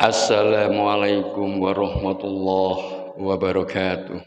Assalamualaikum warahmatullahi wabarakatuh.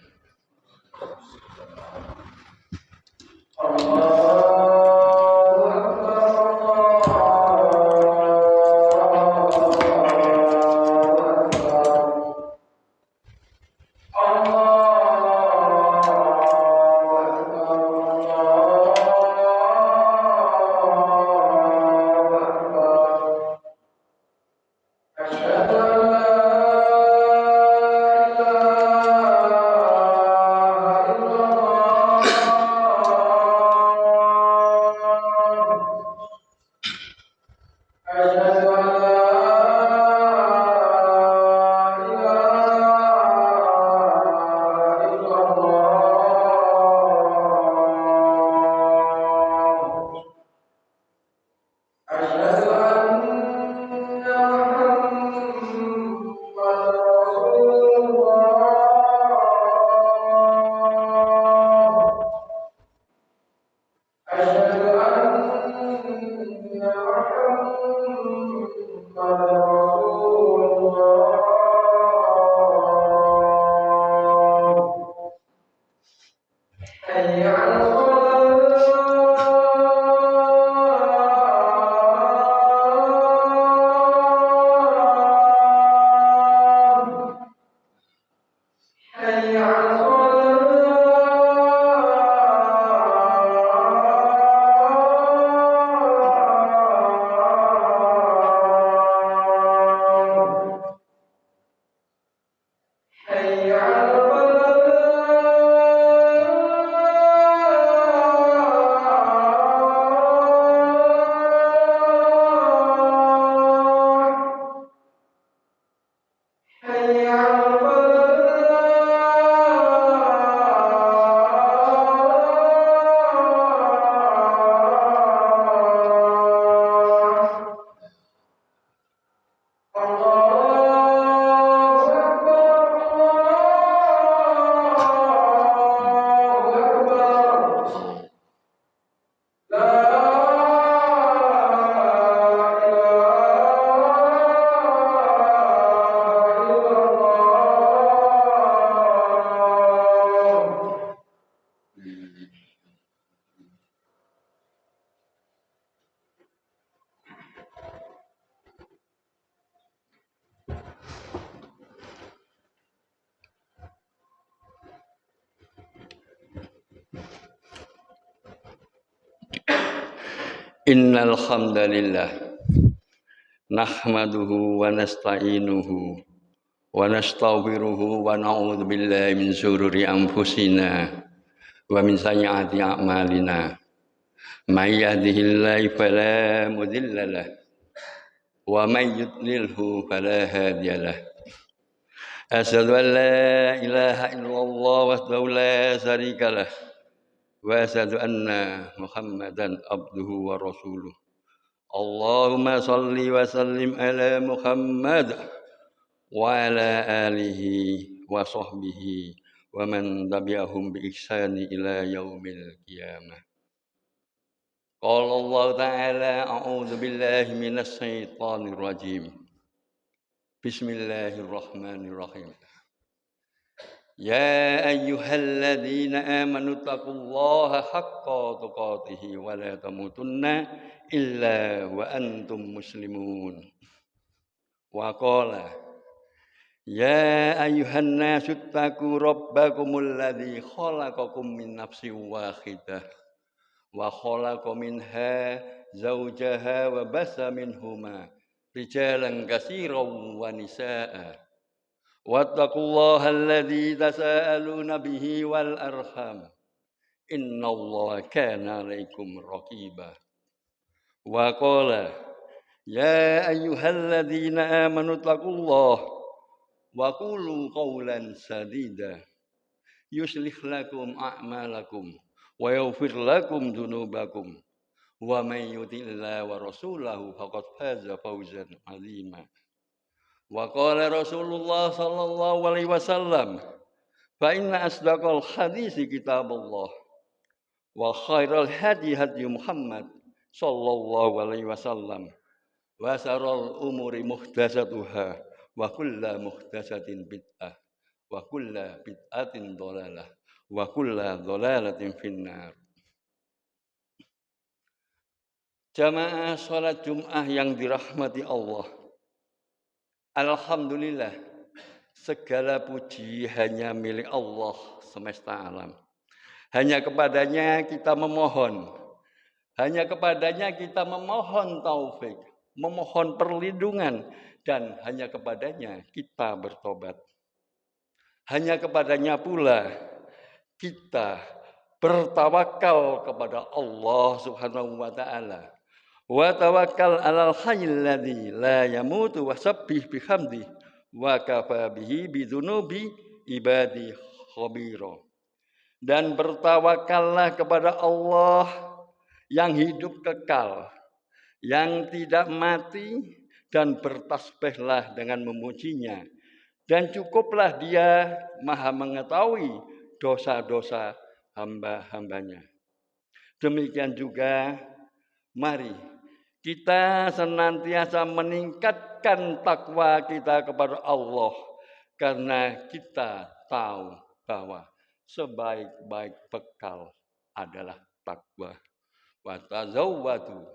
Innal hamdalillah nahmaduhu wa nasta'inuhu wa nastaghfiruhu wa na'udzu billahi min syururi anfusina wa min sayyiati a'malina. May yahdihillahu fala mudilla lahu wa may yudlilhu fala hadiyalah. Asyhadu an la ilaha illallah wahdahu la syarika lah wa asyhadu anna Muhammadan abduhu wa rasuluh. Allahumma salli wa sallim ala Muhammad wa ala alihi wa sahbihi wa man tabi'ahum bi ihsani ila yaumil qiyamah. Qala Allah ta'ala a'udzu billahi minasy syaithanir rajim. Bismillahirrahmanirrahim. Ya ayyuhalladzina amanu taqullaha haqqa tuqatih wa la tamutunna illa wa antum muslimun. Wa qala ya ayyuhan nasu taqu rabbakumul ladzi khalaqakum min nafsin wahidah wa khalaqa minha zawjaha wa basa minhuma rijalan katsiran wa nisaa'a. Wattaqullaha alladzi tasaaluna bihi wal arham. Innallaha kana 'alaikum raqiba. Wa qala ya ayyuhalladzina amanu taqullaha wa qulu qawlan sadida yuslih lakum a'malakum wa yaghfir lakum dzunubakum wa may yuti'illaha wa rasulahu faqad faza fawzan 'azima. Wa qala Rasulullah sallallahu alaihi wasallam fa inna asdaqal hadisi kitabullah wa khairal hadi hadi Muhammad sallallahu alaihi wasallam wa syarrul umuri muhdatsatuha wa kulla muhdatsatin bid'ah, wa kulla bid'atin dhalalah, wa kulla dhalalatin finnar. Jamaah salat Jumat yang dirahmati Allah. Alhamdulillah, segala puji hanya milik Allah semesta alam. Hanya kepadanya kita memohon. Hanya kepadanya kita memohon taufik, memohon perlindungan, dan hanya kepadanya kita bertobat. Hanya kepadanya pula kita bertawakal kepada Allah Subhanahu wa taala. Wa tawakkal 'alal hayyil ladzi la yamutu wa sabbih bihamdi wa kafa bihi bidzunubi ibadi khabira. Dan bertawakallah kepada Allah yang hidup kekal, yang tidak mati, dan bertasbihlah dengan memujinya. Dan cukuplah dia maha mengetahui dosa-dosa hamba-hambanya. Demikian juga, mari kita senantiasa meningkatkan takwa kita kepada Allah, karena kita tahu bahwa sebaik-baik bekal adalah takwa. Wa tazawwadu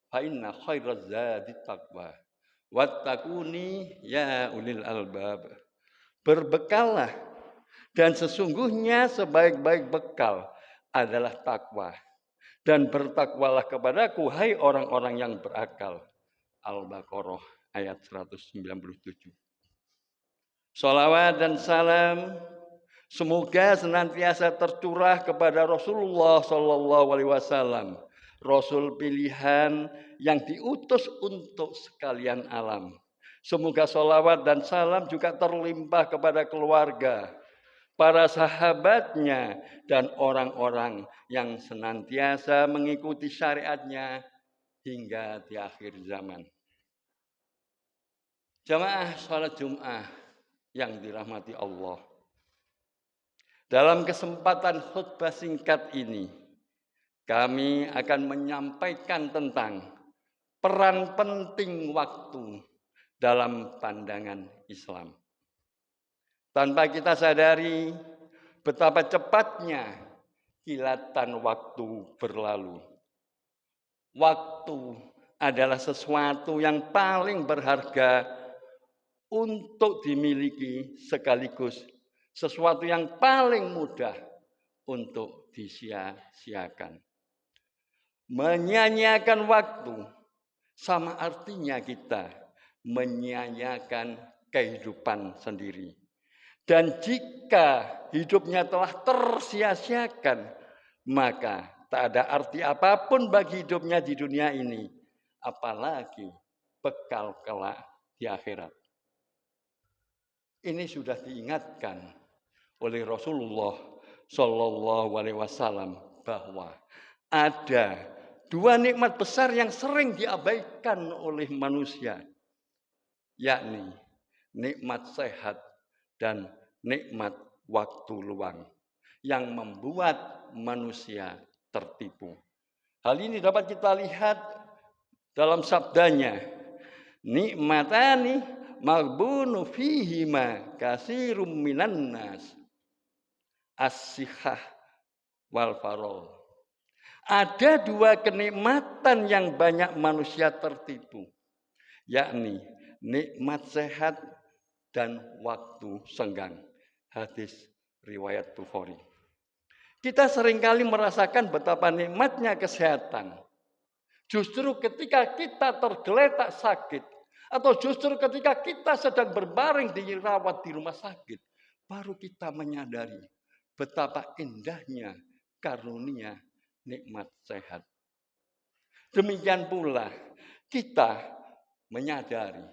fa inna khairaz zadi taqwa. Wattaquni ya ulil albab. Berbekallah, dan sesungguhnya sebaik-baik bekal adalah takwa. Dan bertakwalah kepadaku, hai orang-orang yang berakal. Al-Baqarah ayat 197. Salawat dan salam semoga senantiasa tercurah kepada Rasulullah Sallallahu Alaihi Wasallam, Rasul pilihan yang diutus untuk sekalian alam. Semoga salawat dan salam juga terlimpah kepada keluarga, para sahabatnya, dan orang-orang yang senantiasa mengikuti syariatnya hingga di akhir zaman. Jamaah salat Jumat yang dirahmati Allah. Dalam kesempatan khutbah singkat ini, kami akan menyampaikan tentang peran penting waktu dalam pandangan Islam. Tanpa kita sadari betapa cepatnya kilatan waktu berlalu. Waktu adalah sesuatu yang paling berharga untuk dimiliki, sekaligus sesuatu yang paling mudah untuk disia-siakan. Menyia-nyiakan waktu sama artinya kita menyia-nyiakan kehidupan sendiri. Dan jika hidupnya telah tersia-siakan, maka tak ada arti apapun bagi hidupnya di dunia ini, apalagi bekal kelak di akhirat. Ini sudah diingatkan oleh Rasulullah Shallallahu Alaihi Wasallam bahwa ada dua nikmat besar yang sering diabaikan oleh manusia, yakni nikmat sehat dan nikmat waktu luang yang membuat manusia tertipu. Hal ini dapat kita lihat dalam sabdanya, nikmatani maghbunu fihima kasirum minan nas, as-sihah wal farol. Ada dua kenikmatan yang banyak manusia tertipu, yakni nikmat sehat dan waktu senggang. Hadis riwayat Bukhari. Kita seringkali merasakan betapa nikmatnya kesehatan. Justru ketika kita tergeletak sakit, atau justru ketika kita sedang berbaring dirawat di rumah sakit, baru kita menyadari betapa indahnya karunia nikmat sehat. Demikian pula kita menyadari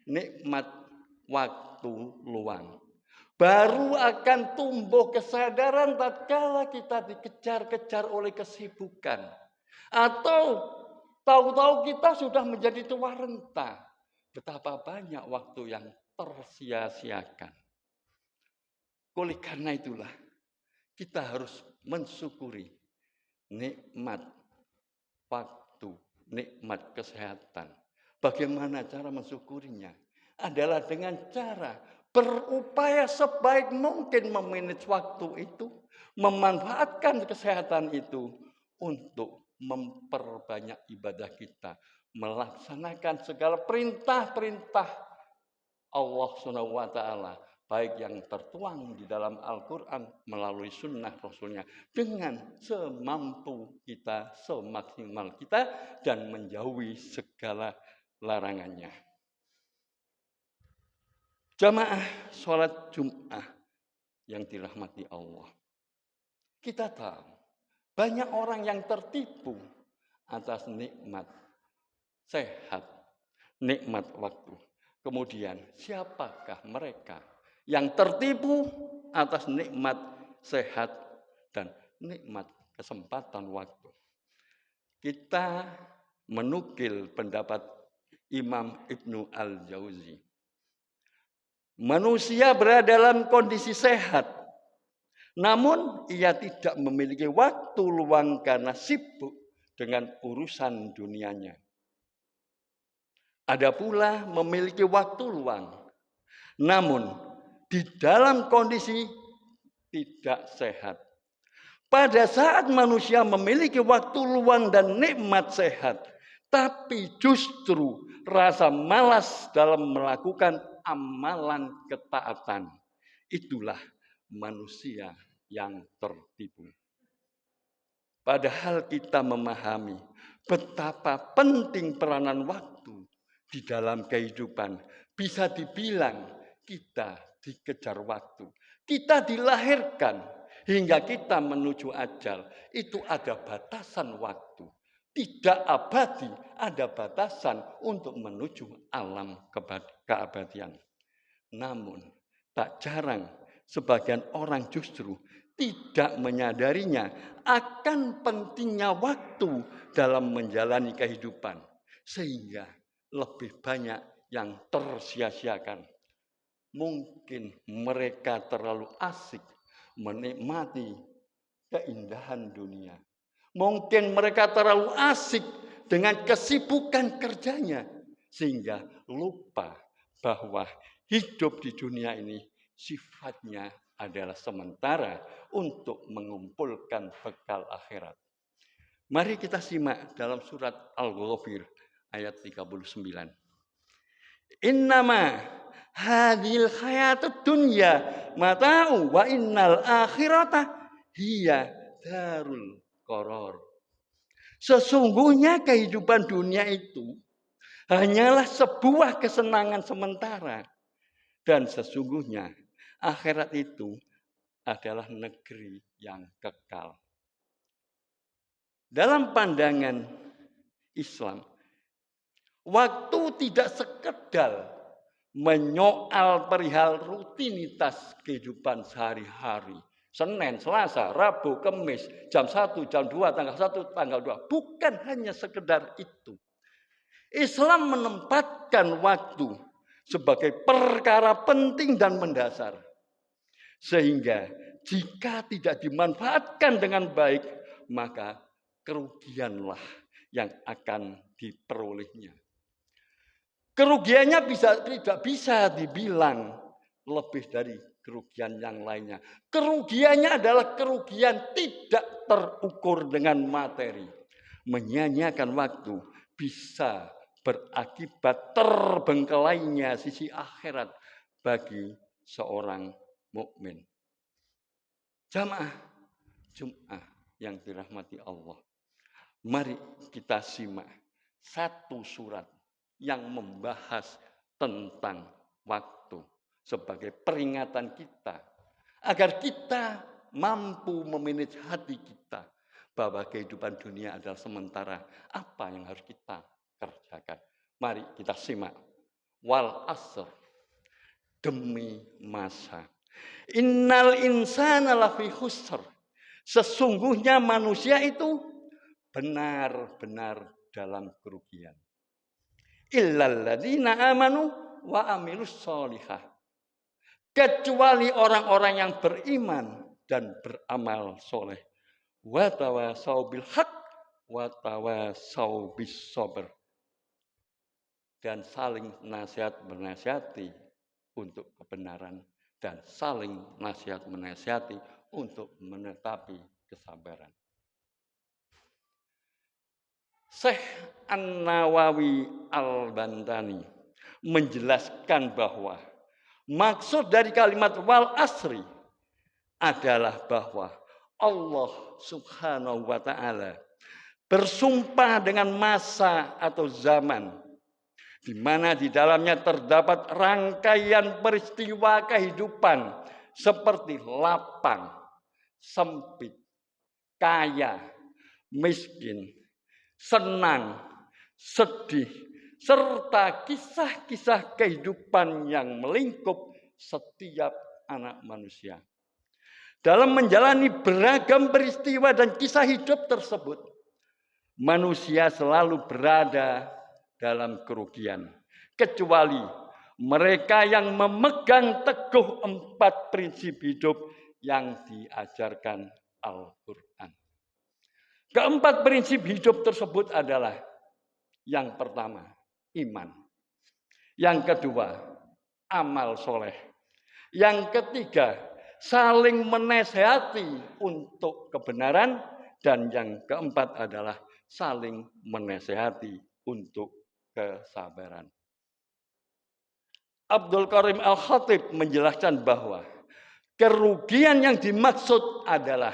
nikmat waktu luang. Baru akan tumbuh kesadaran tatkala kita dikejar-kejar oleh kesibukan. Atau tahu-tahu kita sudah menjadi tua renta. Betapa banyak waktu yang tersia-siakan. Oleh karena itulah, kita harus mensyukuri nikmat waktu, nikmat kesehatan. Bagaimana cara mensyukurinya? adalah dengan cara berupaya sebaik mungkin memanage waktu itu, memanfaatkan kesehatan itu untuk memperbanyak ibadah kita, melaksanakan segala perintah-perintah Allah Subhanahu wa taala, baik yang tertuang di dalam Al-Qur'an melalui sunnah Rasulnya, dengan semampu kita, semaksimal kita, dan menjauhi segala larangannya. Jamaah sholat Jum'ah yang dirahmati Allah. Kita tahu banyak orang yang tertipu atas nikmat sehat, nikmat waktu. Kemudian siapakah mereka yang tertipu atas nikmat sehat dan nikmat kesempatan waktu? Kita menukil pendapat Imam Ibnu Al-Jauzi. Manusia berada dalam kondisi sehat, namun ia tidak memiliki waktu luang karena sibuk dengan urusan dunianya. Ada pula memiliki waktu luang, namun di dalam kondisi tidak sehat. Pada saat manusia memiliki waktu luang dan nikmat sehat, tapi justru rasa malas dalam melakukan amalan ketaatan, itulah manusia yang tertipu. Padahal kita memahami betapa penting peranan waktu di dalam kehidupan. Bisa dibilang kita dikejar waktu. Kita dilahirkan hingga kita menuju ajal. Itu ada batasan waktu. Tidak abadi, ada batasan untuk menuju alam keabadian. Namun, tak jarang sebagian orang justru tidak menyadarinya akan pentingnya waktu dalam menjalani kehidupan. Sehingga lebih banyak yang tersia-siakan. Mungkin mereka terlalu asik menikmati keindahan dunia. Mungkin mereka terlalu asik dengan kesibukan kerjanya. Sehingga lupa bahwa hidup di dunia ini sifatnya adalah sementara untuk mengumpulkan bekal akhirat. Mari kita simak dalam surat Al-Ghafir ayat 39. Innama hadhil hayatud dunya mata'u wa innal akhirata hiya darul qaror. Sesungguhnya kehidupan dunia itu hanyalah sebuah kesenangan sementara. Dan sesungguhnya akhirat itu adalah negeri yang kekal. Dalam pandangan Islam, waktu tidak sekedar menyoal perihal rutinitas kehidupan sehari-hari. Senin, Selasa, Rabu, Kamis, jam 1, jam 2, tanggal 1, tanggal 2. Bukan hanya sekedar itu. Islam menempatkan waktu sebagai perkara penting dan mendasar. Sehingga jika tidak dimanfaatkan dengan baik, maka kerugianlah yang akan diperolehnya. Kerugiannya tidak bisa dibilang lebih dari kerugian yang lainnya. Kerugiannya adalah kerugian tidak terukur dengan materi. Menyia-nyiakan waktu bisa berakibat terbengkelainya sisi akhirat bagi seorang mukmin. Jamaah Jum'ah yang dirahmati Allah. Mari kita simak satu surat yang membahas tentang waktu sebagai peringatan kita agar kita mampu memanage hati kita bahwa kehidupan dunia adalah sementara. Apa yang harus kita kerjakan? Mari kita simak. Wal asr, demi masa. Innal insana lafi khusr. Sesungguhnya manusia itu benar-benar dalam kerugian. Illalladzina amanu wa amilus sholihah. Kecuali orang-orang yang beriman dan beramal soleh. Wa tawasau bil haq wa tawasau bis sabr. dan saling nasihat menasihati untuk kebenaran dan saling nasihat menasihati untuk menetapi kesabaran. Syekh An-Nawawi Al-Bantani menjelaskan bahwa maksud dari kalimat wal asri adalah bahwa Allah Subhanahu wa taala bersumpah dengan masa atau zaman di mana di dalamnya terdapat rangkaian peristiwa kehidupan seperti lapang, sempit, kaya, miskin, senang, sedih, serta kisah-kisah kehidupan yang melingkup setiap anak manusia. Dalam menjalani beragam peristiwa dan kisah hidup tersebut, manusia selalu berada dalam kerugian, kecuali mereka yang memegang teguh 4 prinsip hidup yang diajarkan Al-Quran. Keempat prinsip hidup tersebut adalah yang pertama, iman. Yang kedua, amal soleh. Yang ketiga, saling menasehati untuk kebenaran. Dan yang keempat adalah saling menasehati untuk kesabaran. Abdul Karim Al-Khatib menjelaskan bahwa kerugian yang dimaksud adalah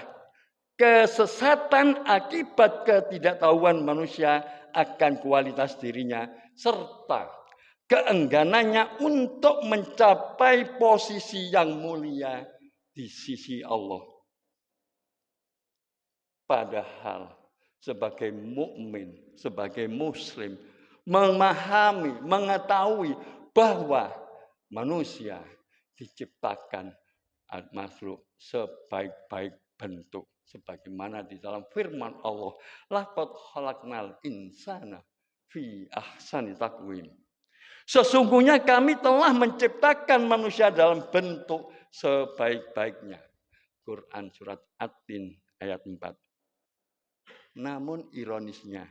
kesesatan akibat ketidaktahuan manusia akan kualitas dirinya serta keengganannya untuk mencapai posisi yang mulia di sisi Allah. Padahal sebagai mukmin, sebagai muslim, memahami, mengetahui bahwa manusia diciptakan makhluk sebaik-baik bentuk. Sebagaimana di dalam firman Allah, laqad khalaqnal insana fi ahsani taqwim. Sesungguhnya kami telah menciptakan manusia dalam bentuk sebaik-baiknya. Quran surat At-Tin ayat 4. Namun ironisnya,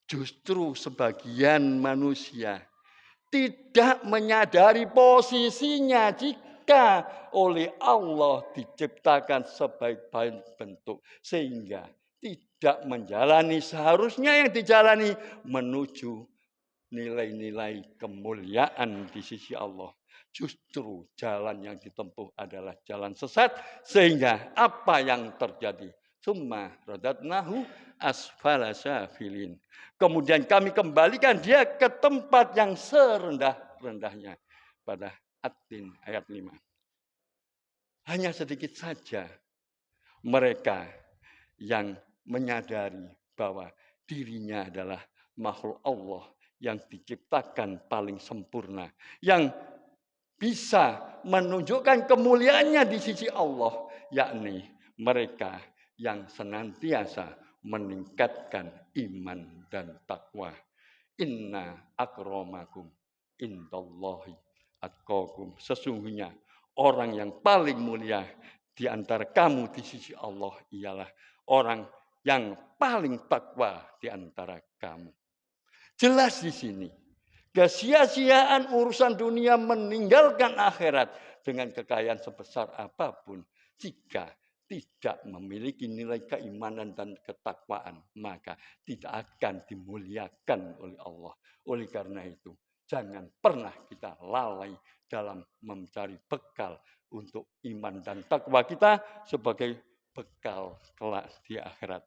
justru sebagian manusia tidak menyadari posisinya jika oleh Allah diciptakan sebaik-baik bentuk. Sehingga tidak menjalani seharusnya yang dijalani menuju nilai-nilai kemuliaan di sisi Allah. Justru jalan yang ditempuh adalah jalan sesat. Sehingga apa yang terjadi? Summa radatnahu asfala safilin. Kemudian kami kembalikan dia ke tempat yang serendah-rendahnya. Pada At-Tin ayat 5. Hanya sedikit saja mereka yang menyadari bahwa dirinya adalah makhluk Allah yang diciptakan paling sempurna. Yang bisa menunjukkan kemuliaannya di sisi Allah. Yakni mereka yang senantiasa meningkatkan iman dan takwa. Inna akramakum indallahi atqakum. Sesungguhnya orang yang paling mulia di antara kamu di sisi Allah ialah orang yang paling takwa di antara kamu. Jelas di sini, kesia-siaan urusan dunia meninggalkan akhirat dengan kekayaan sebesar apapun jika tidak memiliki nilai keimanan dan ketakwaan, maka tidak akan dimuliakan oleh Allah. Oleh karena itu, jangan pernah kita lalai dalam mencari bekal untuk iman dan takwa kita sebagai bekal kelak di akhirat.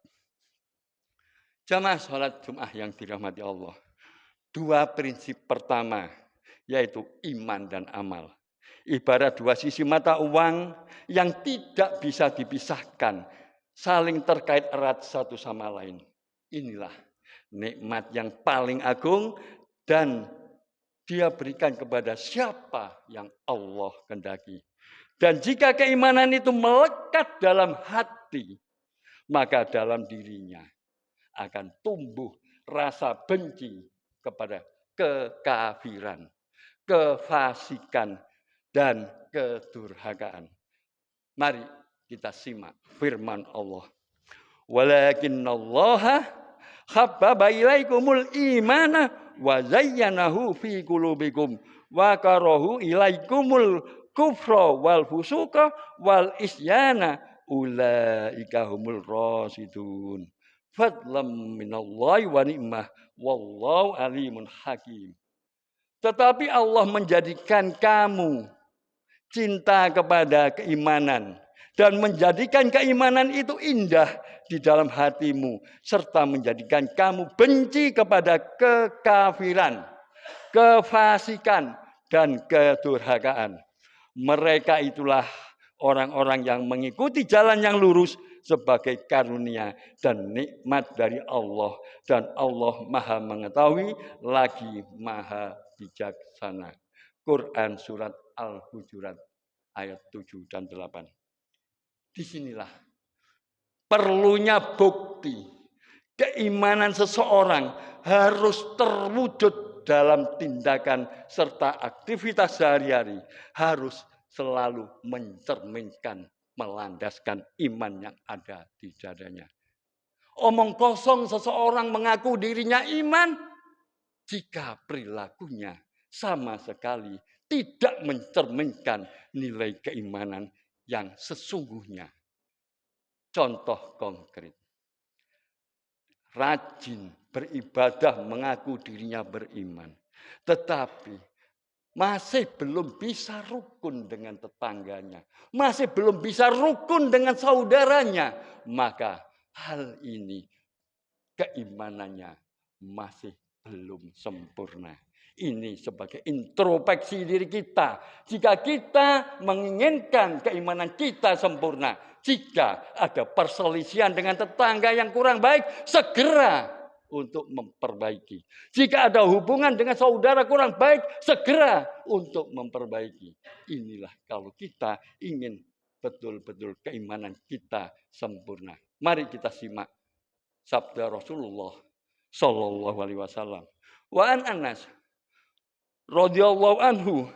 Jamaah sholat Jumat yang dirahmati Allah. 2 prinsip pertama, yaitu iman dan amal. Ibarat 2 sisi mata uang yang tidak bisa dipisahkan, saling terkait erat satu sama lain. Inilah nikmat yang paling agung dan dia berikan kepada siapa yang Allah kehendaki. Dan jika keimanan itu melekat dalam hati, maka dalam dirinya akan tumbuh rasa benci kepada kekafiran, kefasikan, dan kedurhakaan. Mari kita simak firman Allah. Walakinnallaha habbaba ilaikumul imana wa zayyanahu fi qulubikum wa karahu ilaikumul kufra wal fusuqa wal isyana ulaika humul rasidun fadlam minallahi wa ni'mah wallahu alimun hakim. Tetapi Allah menjadikan kamu cinta kepada keimanan dan menjadikan keimanan itu indah di dalam hatimu serta menjadikan kamu benci kepada kekafiran, kefasikan dan kedurhakaan. Mereka itulah orang-orang yang mengikuti jalan yang lurus sebagai karunia dan nikmat dari Allah dan Allah Maha mengetahui lagi Maha bijaksana. Quran surat Al-Hujurat ayat 7 dan 8. Disinilah perlunya bukti keimanan seseorang harus terwujud dalam tindakan serta aktivitas sehari-hari, harus selalu mencerminkan, melandaskan iman yang ada di dadanya. Omong kosong seseorang mengaku dirinya iman jika perilakunya sama sekali tidak mencerminkan nilai keimanan yang sesungguhnya. Contoh konkret. Rajin beribadah mengaku dirinya beriman. Tetapi masih belum bisa rukun dengan tetangganya. Masih belum bisa rukun dengan saudaranya. Maka hal ini keimanannya masih belum sempurna. Ini sebagai introspeksi diri kita. Jika kita menginginkan keimanan kita sempurna, jika ada perselisihan dengan tetangga yang kurang baik, segera untuk memperbaiki. Jika ada hubungan dengan saudara kurang baik, segera untuk memperbaiki. Inilah kalau kita ingin betul-betul keimanan kita sempurna. Mari kita simak sabda Rasulullah Sallallahu Alaihi Wasallam. Wa an Anas radhiyallahu anhu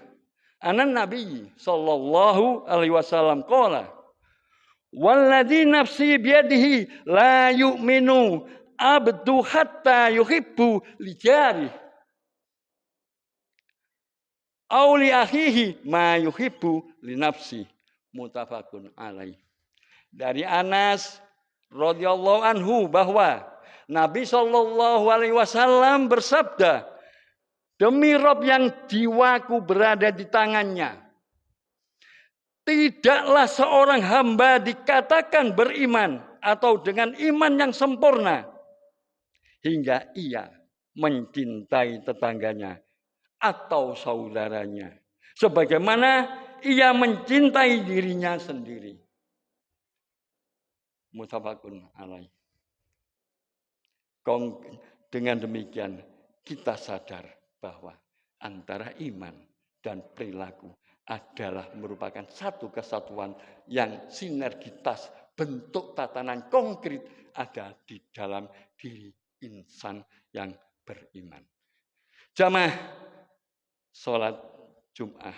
anan Nabi sallallahu alaihi wasallam qala walladzi nafsi biyadihi la yu'minu abdu hatta yuhibbu li jari aw li akhihi ma yuhibbu li nafsi muttafaqun alaih. Dari Anas radhiyallahu anhu bahwa Nabi sallallahu alaihi wasallam bersabda, demi Rob yang jiwaku berada di tangannya, tidaklah seorang hamba dikatakan beriman atau dengan iman yang sempurna hingga ia mencintai tetangganya atau saudaranya sebagaimana ia mencintai dirinya sendiri. Muttafaqun alaih. Dengan demikian kita sadar bahwa antara iman dan perilaku adalah merupakan satu kesatuan yang sinergitas bentuk tatanan konkret ada di dalam diri insan yang beriman. Jamaah sholat Jum'ah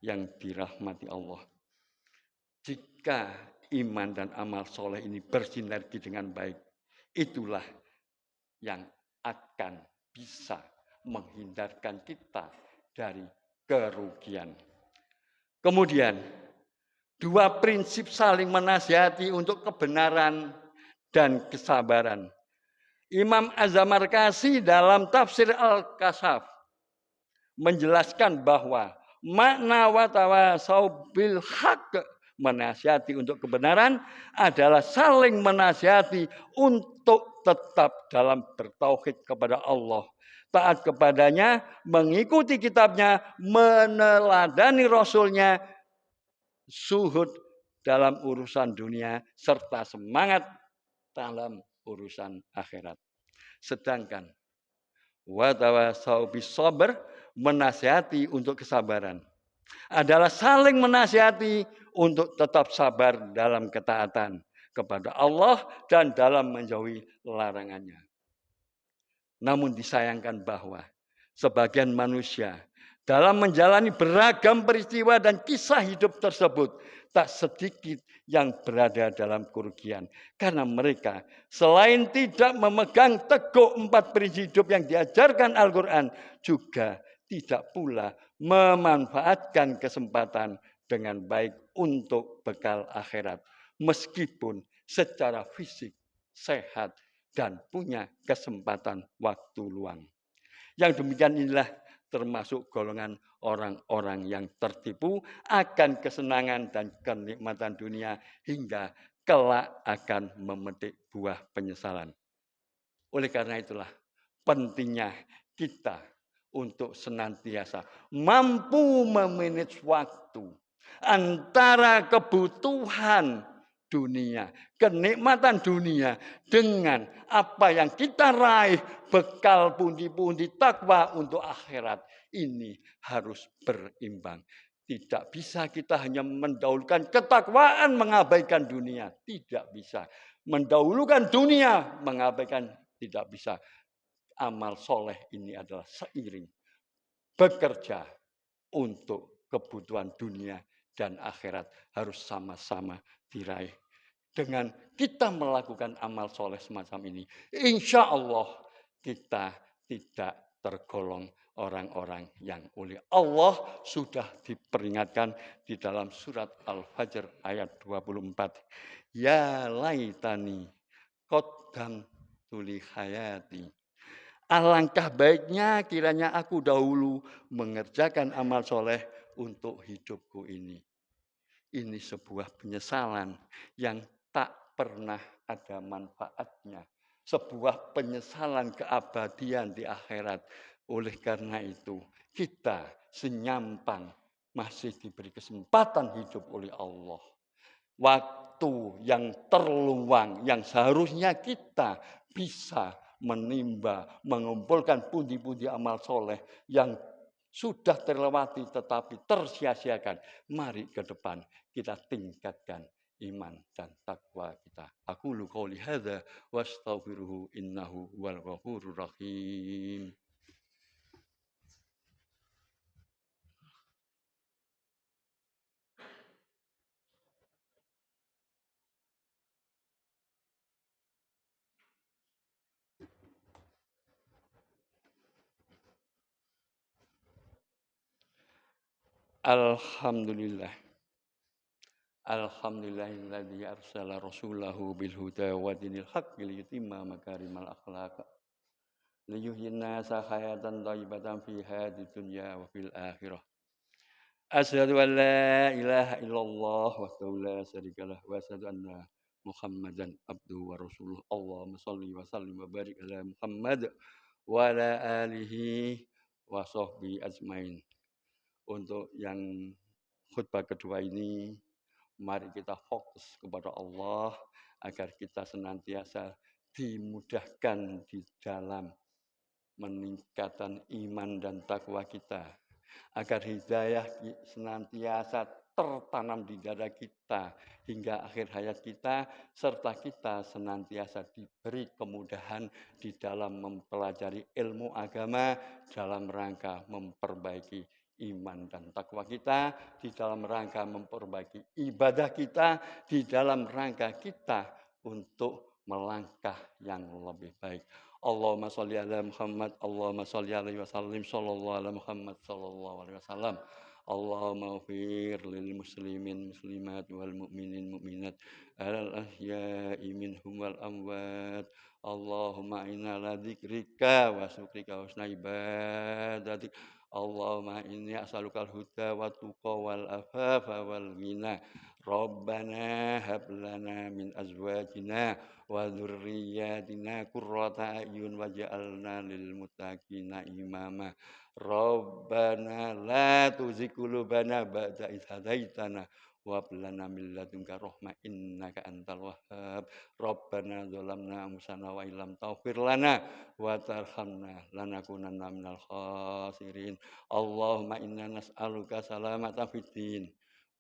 yang dirahmati Allah. Jika iman dan amal soleh ini bersinergi dengan baik, itulah yang akan bisa menghindarkan kita dari kerugian. Kemudian, dua prinsip saling menasihati untuk kebenaran dan kesabaran. Imam Az-Zamarkasi dalam tafsir Al-Kasaf menjelaskan bahwa makna watawasau bil haq, menasihati untuk kebenaran, adalah saling menasihati untuk tetap dalam bertauhid kepada Allah, taat kepadanya, mengikuti kitabnya, meneladani rasulnya, suhud dalam urusan dunia, serta semangat dalam urusan akhirat. Sedangkan watawasau bis sabr, menasihati untuk kesabaran, adalah saling menasihati untuk tetap sabar dalam ketaatan kepada Allah dan dalam menjauhi larangannya. Namun disayangkan bahwa sebagian manusia dalam menjalani beragam peristiwa dan kisah hidup tersebut tak sedikit yang berada dalam kerugian. Karena mereka selain tidak memegang teguh 4 prinsip hidup yang diajarkan Al-Quran, juga tidak pula memanfaatkan kesempatan dengan baik untuk bekal akhirat. Meskipun secara fisik sehat dan punya kesempatan waktu luang. Yang demikian inilah termasuk golongan orang-orang yang tertipu akan kesenangan dan kenikmatan dunia hingga kelak akan memetik buah penyesalan. Oleh karena itulah pentingnya kita untuk senantiasa mampu memanage waktu antara kebutuhan dunia, kenikmatan dunia dengan apa yang kita raih bekal pundi-pundi takwa untuk akhirat. Ini harus berimbang. Tidak bisa kita hanya mendahulukan ketakwaan mengabaikan dunia. Tidak bisa. Mendahulukan dunia mengabaikan tidak bisa. Amal soleh ini adalah seiring bekerja untuk kebutuhan dunia dan akhirat harus sama-sama diraih. Dengan kita melakukan amal soleh semacam ini, insya Allah kita tidak tergolong orang-orang yang oleh Allah sudah diperingatkan di dalam surat Al-Fajr ayat 24. Ya laitani qaddam tuli hayati. Alangkah baiknya kiranya aku dahulu mengerjakan amal soleh untuk hidupku ini. Ini sebuah penyesalan yang tak pernah ada manfaatnya. Sebuah penyesalan keabadian di akhirat. Oleh karena itu, kita senyampang masih diberi kesempatan hidup oleh Allah. Waktu yang terluang, yang seharusnya kita bisa menimba, mengumpulkan pundi-pundi amal soleh yang sudah terlewati tetapi tersia-siakan. Mari ke depan kita tingkatkan iman dan takwa kita. Aku lu qouli hadza wastaghfiruhu innahu wal ghafurur rahim. Alhamdulillah. Alhamdulillahilladzi arsala rasulahu bil huda wa dinil haqqi liyutimma makarimal akhlaq. Liyuhyinna hayatan thayyibatan fi hadhihi dunya wa fil akhirah. Asyhadu an la ilaha illallah wahdahu la syarikalah wa asyhadu anna Muhammadan abduhu wa rasuluh. Allahumma shalli wa sallim wa barik ala Muhammad wa ala alihi wa sahbihi ajmain. Untuk yang khutbah kedua ini, mari kita fokus kepada Allah agar kita senantiasa dimudahkan di dalam meningkatkan iman dan takwa kita. Agar hidayah senantiasa tertanam di dada kita hingga akhir hayat kita, serta kita senantiasa diberi kemudahan di dalam mempelajari ilmu agama dalam rangka memperbaiki iman dan takwa kita, di dalam rangka memperbaiki ibadah kita, di dalam rangka kita untuk melangkah yang lebih baik. Allahumma sholli ala Muhammad, Allahumma sholli alaihi wasallim, sallallahu ala Muhammad, sallallahu alaihi wasallam. Allahumma ghfir lil muslimin muslimat wal mu'minin mu'minat al ahya'i minhum wal amwat. Allahumma inna ala dzikrika wa syukrika wa husna ibadatik. Allahumma inni as'alukal huda wa tuqa wal afafa wal ghina. Rabbana hab lana min azwajina wa dzurriyyatina qurrata a'yun waj'alna lil muttaqina imama. Rabbana la tuzigh qulubana ba'da idh hadaitana wa hab lana min ladunka rahmah innaka antal wahhab. Rabbana zalamna anfusana wa illam taghfir lana wa tarhamna lanakunanna minal khasirin. Allahumma inna nas'aluka salamatan fid din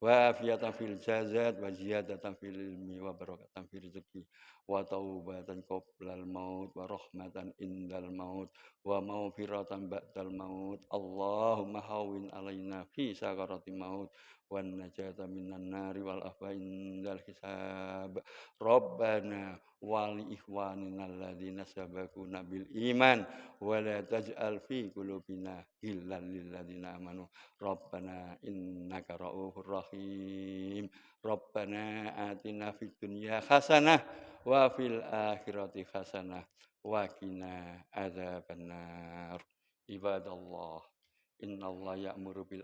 wa afiyatan fil jazad wa ziyadatan fil ilmi wa barakatan fil rizqi wa taubatan qoblal maut wa rahmatan indal maut wa maghfiratan ba'dal maut. Allahumma hawwin alaina fi sakarati maut والنجاة من النار والعفو عند الحساب ربنا ولإخواننا الذين سبقونا بالإيمان ولا تجعل في قلوبنا غلا للذين آمنوا ربنا إنك رؤوف رحيم ربنا آتنا في الدنيا حسنة وفي الآخرة حسنة وقنا عذاب النار عباد الله إن الله يأمر بالعدل